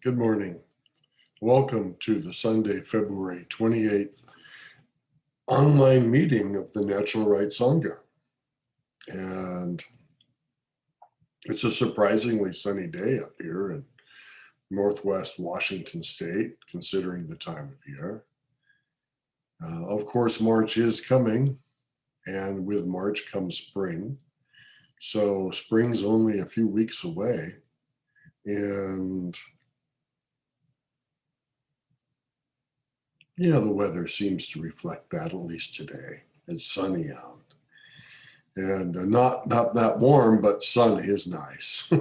Good morning. Welcome to the Sunday, February 28th online meeting of the Natural Rights Sangha. And it's a surprisingly sunny day up here in Northwest Washington State, considering the time of year. Of course, March is coming, and with March comes spring. So spring's only a few weeks away. And yeah, the weather seems to reflect that, at least today. It's sunny out. And not that warm, but sunny is nice.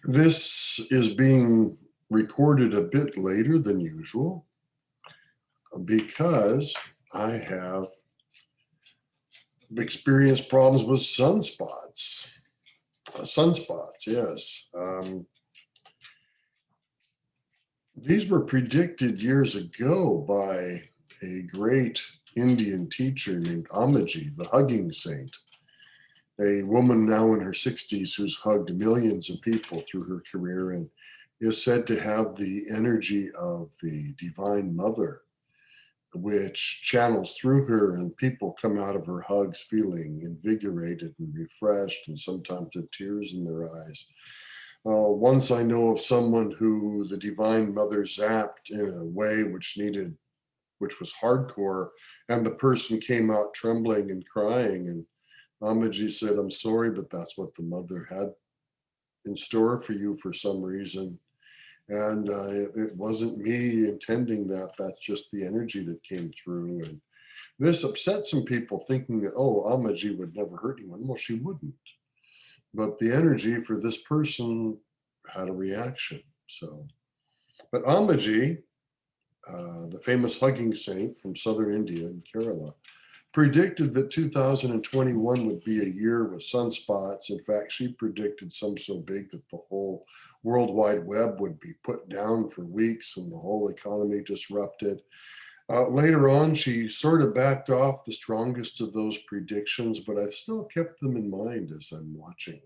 This is being recorded a bit later than usual because I have experienced problems with sunspots. Sunspots, yes. These were predicted years ago by a great Indian teacher named Ammaji, the hugging saint, a woman now in her 60s who's hugged millions of people through her career and is said to have the energy of the Divine Mother, which channels through her, and people come out of her hugs feeling invigorated and refreshed, and sometimes with tears in their eyes. Once I know of someone who the Divine Mother zapped in a way which was hardcore, and the person came out trembling and crying, and Ammaji said, "I'm sorry, but that's what the mother had in store for you for some reason. And it wasn't me intending that. That's just the energy that came through." And this upset some people, thinking that, oh, Ammaji would never hurt anyone. Well, she wouldn't. But the energy for this person had a reaction. But Ammaji, the famous hugging saint from southern India in Kerala, predicted that 2021 would be a year with sunspots. In fact, she predicted some so big that the whole World Wide Web would be put down for weeks and the whole economy disrupted. Later on, she sort of backed off the strongest of those predictions, but I've still kept them in mind as I'm watching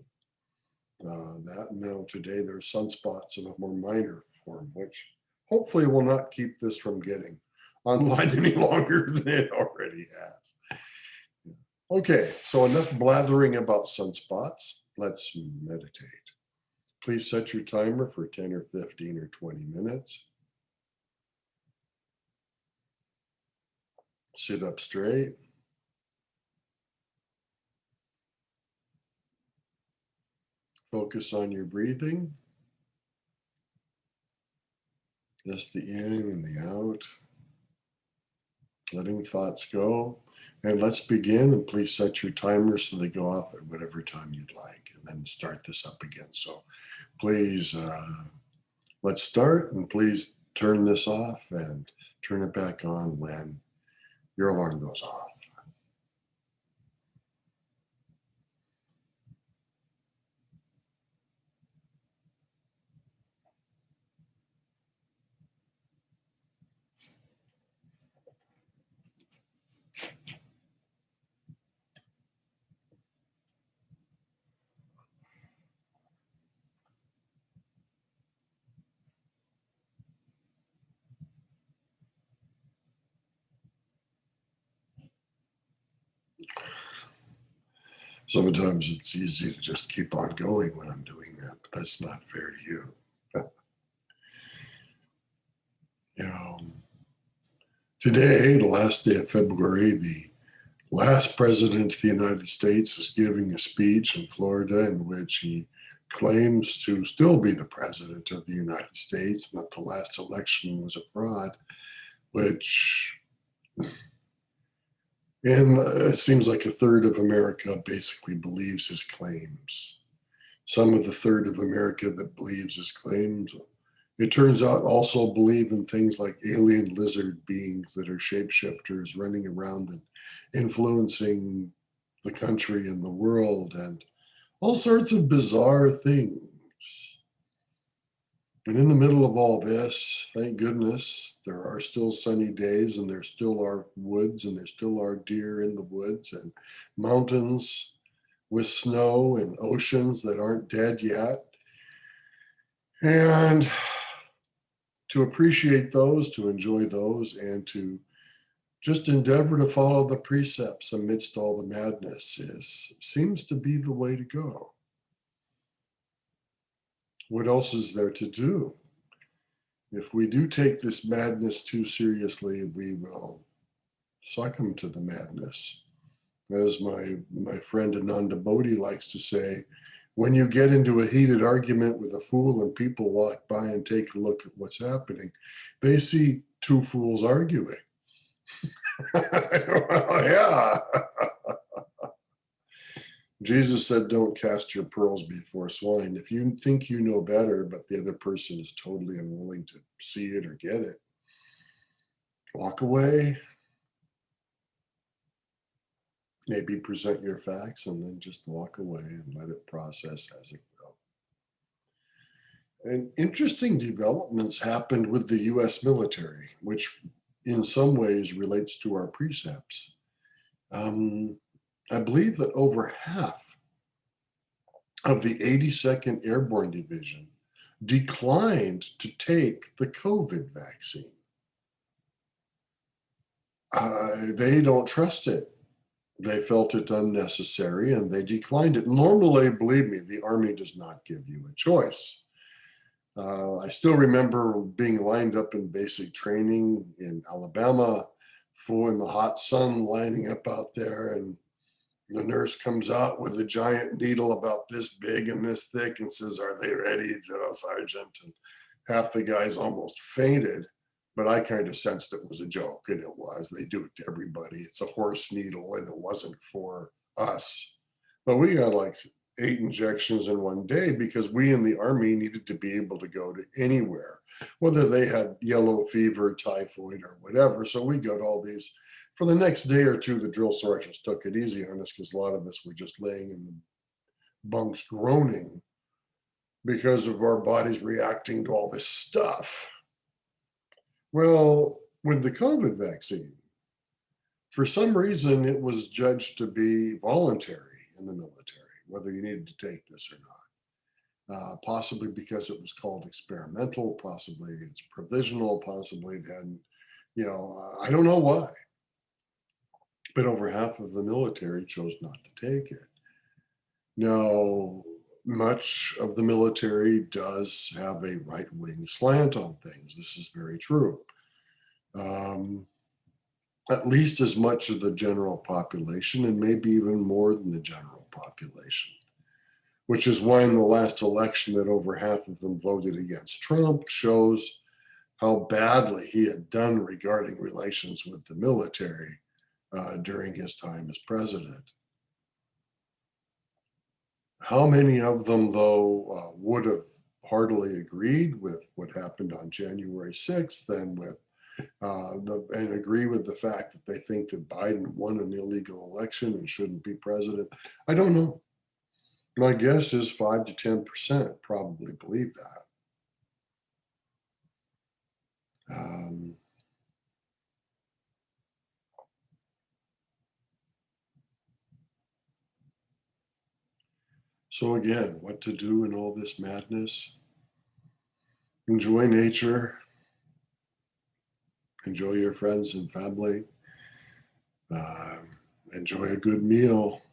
that. Now today, there's sunspots in a more minor form, which hopefully will not keep this from getting online any longer than it already has. Okay, so enough blathering about sunspots. Let's meditate. Please set your timer for 10 or 15 or 20 minutes. Sit up straight. Focus on your breathing. Just the in and the out. Letting thoughts go. And let's begin, and please set your timer so they go off at whatever time you'd like, and then start this up again. So please, let's start, and please turn this off and turn it back on when your alarm goes off. Sometimes it's easy to just keep on going when I'm doing that, but that's not fair to you. Today, the last day of February, the last president of the United States is giving a speech in Florida in which he claims to still be the president of the United States, and that the last election was a fraud, which, and it seems like a third of America basically believes his claims. Some of the third of America that believes his claims, it turns out, also believe in things like alien lizard beings that are shapeshifters running around and influencing the country and the world, and all sorts of bizarre things. And in the middle of all this, thank goodness, there are still sunny days, and there still are woods, and there still are deer in the woods, and mountains with snow, and oceans that aren't dead yet. And to appreciate those, to enjoy those, and to just endeavor to follow the precepts amidst all the madness seems to be the way to go. What else is there to do? If we do take this madness too seriously, we will succumb to the madness. As my friend Ananda Bodhi likes to say, when you get into a heated argument with a fool and people walk by and take a look at what's happening, they see two fools arguing. Well, yeah. Jesus said, don't cast your pearls before swine. If you think you know better, but the other person is totally unwilling to see it or get it, walk away. Maybe present your facts and then just walk away and let it process as it will. And interesting developments happened with the US military, which in some ways relates to our precepts. I believe that over half of the 82nd Airborne Division declined to take the COVID vaccine. They don't trust it. They felt it unnecessary and they declined it. Normally, believe me, the Army does not give you a choice. I still remember being lined up in basic training in Alabama, full in the hot sun, lining up out there, and the nurse comes out with a giant needle about this big and this thick and says, "Are they ready, Sergeant?" And half the guys almost fainted, but I kind of sensed it was a joke, and it was. They do it to everybody. It's a horse needle, and it wasn't for us. But we got like 8 injections in one day because we in the Army needed to be able to go to anywhere, whether they had yellow fever, typhoid, or whatever. So we got all these. For the next day or two, the drill sergeants took it easy on us because a lot of us were just laying in the bunks groaning because of our bodies reacting to all this stuff. Well, with the COVID vaccine, for some reason, it was judged to be voluntary in the military, whether you needed to take this or not. Possibly because it was called experimental, possibly it's provisional, possibly it hadn't, I don't know why. But over half of the military chose not to take it. Now, much of the military does have a right-wing slant on things. This is very true. At least as much of the general population, and maybe even more than the general population, which is why in the last election that over half of them voted against Trump shows how badly he had done regarding relations with the military during his time as president. How many of them, though, would have heartily agreed with what happened on January 6th and and agree with the fact that they think that Biden won an illegal election and shouldn't be president? I don't know. My guess is 5 to 10% probably believe that. So again, what to do in all this madness? Enjoy nature. Enjoy your friends and family. Enjoy a good meal.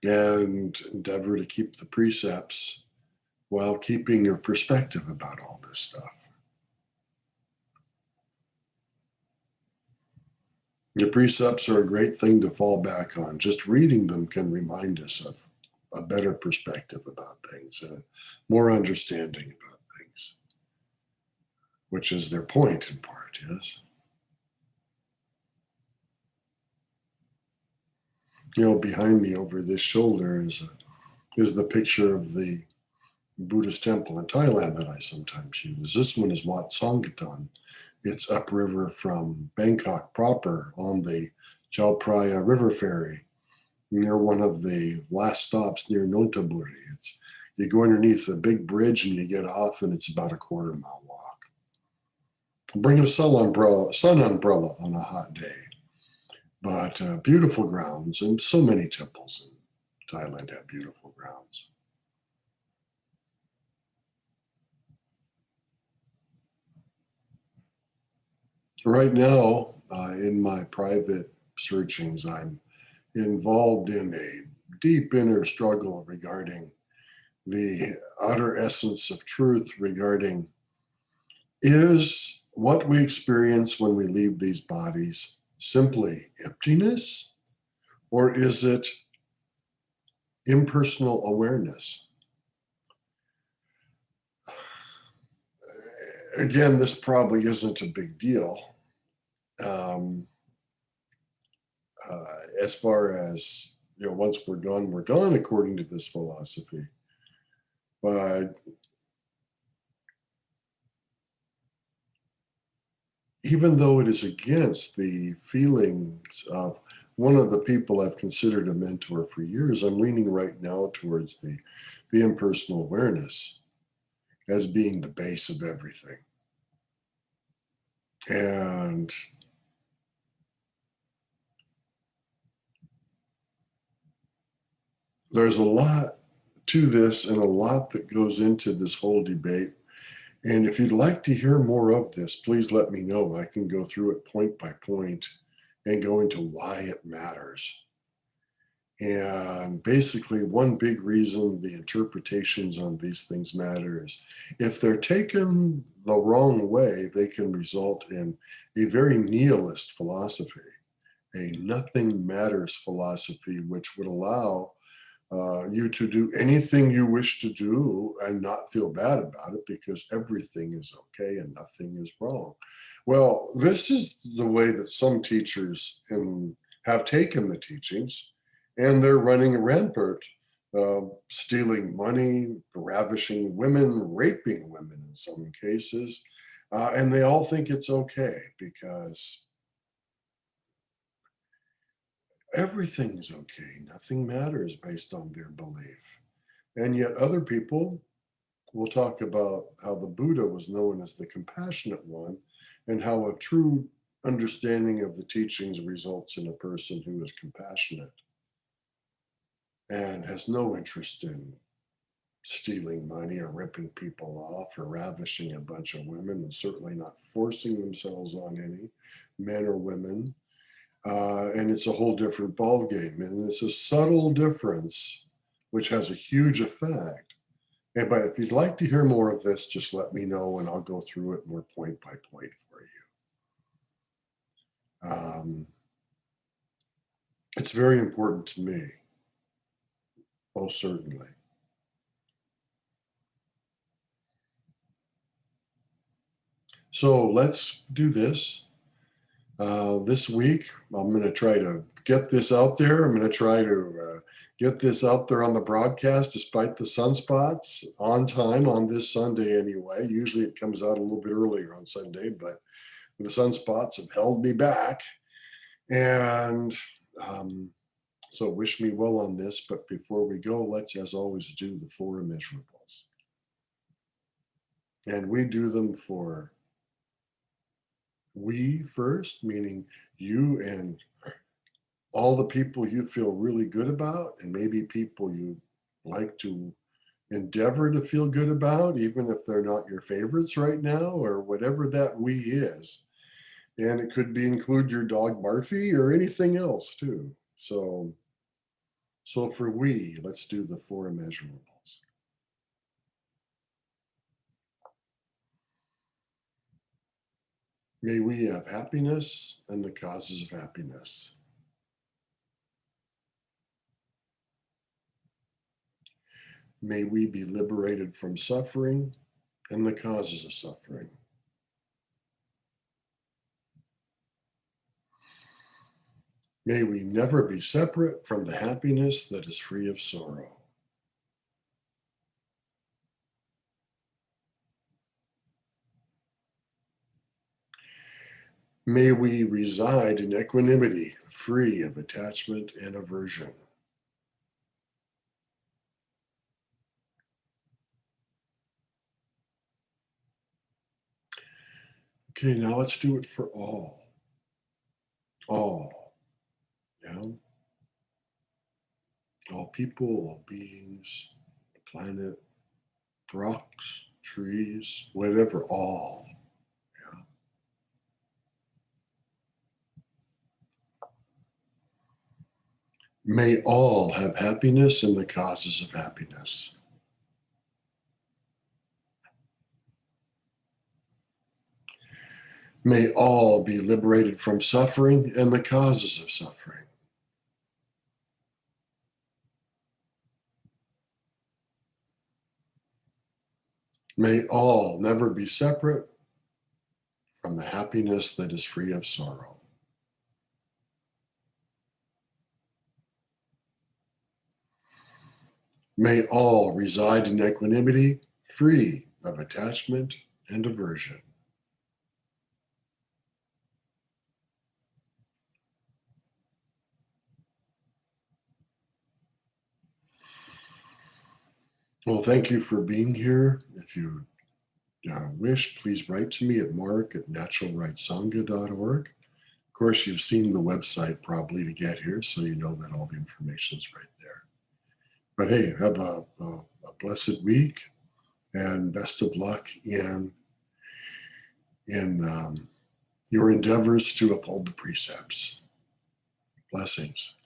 And endeavor to keep the precepts while keeping your perspective about all this stuff. Your precepts are a great thing to fall back on. Just reading them can remind us of a better perspective about things and more understanding about things, which is their point in part, yes? Behind me over this shoulder is the picture of the Buddhist temple in Thailand that I sometimes use. This one is Wat Songkhatan. It's upriver from Bangkok proper on the Chao Phraya River ferry near one of the last stops near Nonthaburi. You go underneath the big bridge and you get off, and it's about a quarter-mile walk. Bring a sun umbrella on a hot day. But beautiful grounds, and so many temples in Thailand have beautiful grounds. Right now, in my private searchings, I'm involved in a deep inner struggle regarding the utter essence of truth regarding is what we experience when we leave these bodies simply emptiness, or is it impersonal awareness? Again, this probably isn't a big deal um, as far as, once we're gone, according to this philosophy. But even though it is against the feelings of one of the people I've considered a mentor for years, I'm leaning right now towards the impersonal awareness as being the base of everything. And there's a lot to this and a lot that goes into this whole debate. And if you'd like to hear more of this, please let me know. I can go through it point by point and go into why it matters. And basically, one big reason the interpretations on these things matter is if they're taken the wrong way, they can result in a very nihilist philosophy, a nothing matters philosophy, which would allow you to do anything you wish to do and not feel bad about it because everything is okay and nothing is wrong. Well, this is the way that some teachers have taken the teachings, and they're running rampant, stealing money, ravishing women, raping women in some cases. And they all think it's okay because everything's okay. Nothing matters based on their belief. And yet, other people will talk about how the Buddha was known as the compassionate one and how a true understanding of the teachings results in a person who is compassionate and has no interest in stealing money or ripping people off or ravishing a bunch of women, and certainly not forcing themselves on any men or women. And it's a whole different ballgame. And it's a subtle difference, which has a huge effect. But if you'd like to hear more of this, just let me know and I'll go through it more point by point for you. It's very important to me, most certainly. So let's do this. This week, I'm going to try to get this out there. I'm going to try to get this out there on the broadcast despite the sunspots on time on this Sunday anyway. Usually it comes out a little bit earlier on Sunday, but the sunspots have held me back. And so wish me well on this. But before we go, let's, as always, do the four immeasurables. And we do them for we first, meaning you and all the people you feel really good about, and maybe people you like to endeavor to feel good about, even if they're not your favorites right now, or whatever that we is. And it could be include your dog Barfy or anything else too. So for we, let's do the four immeasurables. May we have happiness and the causes of happiness. May we be liberated from suffering and the causes of suffering. May we never be separate from the happiness that is free of sorrow. May we reside in equanimity, free of attachment and aversion. Okay, now let's do it for all. All. Yeah? All people, all beings, the planet, rocks, trees, whatever, all. Yeah? May all have happiness and the causes of happiness. May all be liberated from suffering and the causes of suffering. May all never be separate from the happiness that is free of sorrow. May all reside in equanimity, free of attachment and aversion. Well, thank you for being here. If you wish, please write to me at mark@naturalrightsangha.org. Of course, you've seen the website probably to get here, so you know that all the information is right there. But hey, have a blessed week and best of luck in your endeavors to uphold the precepts. Blessings.